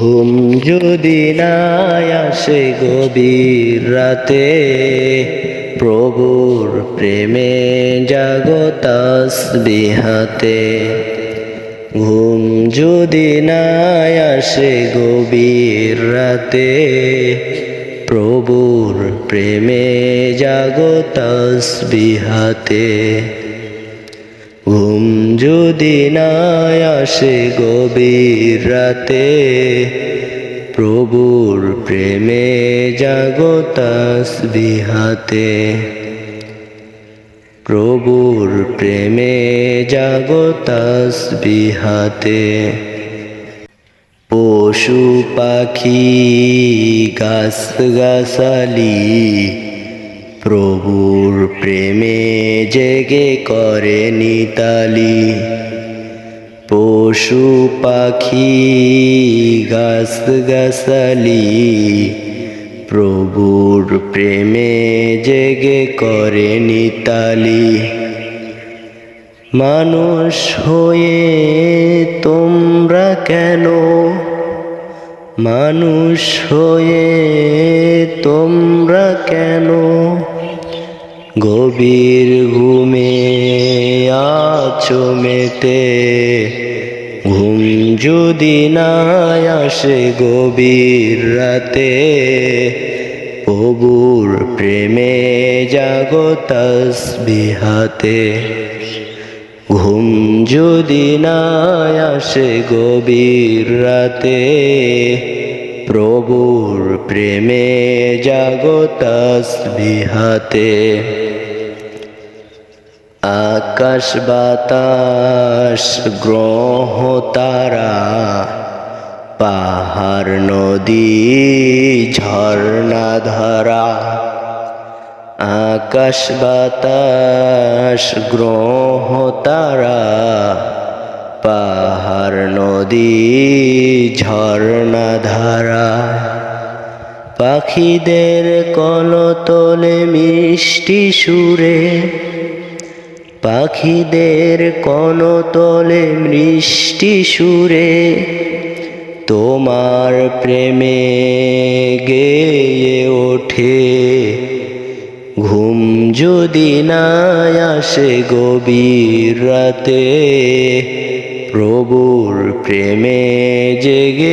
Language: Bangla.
ঘুম যদি না আসে গভীর রাতে, প্রভুর প্রেমে জাগো তাসবিহাতে। ঘুম যদি না আসে গভীর রাতে, প্রভুর প্রেমে জাগো তাসবিহাতে। ঘুম যদি না আসে গভীর রাতে, প্রভুর প্রেমে জাগো তাসবিহাতে। প্রভুর প্রেমে জাগো তাসবিহাতে। পশু পাখি গাছ গাছালি, প্রভুর প্রেমে জেগে করে নিতালি। পশু পাখি গাছ গাছালি, প্রভুর প্রেমে জেগে করে নিতালি। মানুষ হয়ে তোমরা কেন, মানুষ হয়ে তোমরা কেন গভীর ঘুমে আছো মেতে। ঘুম যদি না আসে গভীর রাতে, প্রভুর প্রেমে জাগো তাসবিহাতে। ঘুম যদি না আসে গভীর রাতে, প্রভুর প্রেমে জাগো তাসবিহাতে। আকাশ বাতাস গ্রহ তারা, পাহাড় নদী ঝর্ণা ধারা। আকাশ বাতাস গ্রহ তারা, পাহাড় নদী ঝর্ণা ধারা। পাখিদের কলতলে মিষ্টি সুরে, পাখিদের কলতলে মিষ্টি সুরে, তোমার প্রেমে গেয়ে ওঠে। ঘুম যদি না আসে গভীর রাতে, প্রভুর প্রেমে জেগে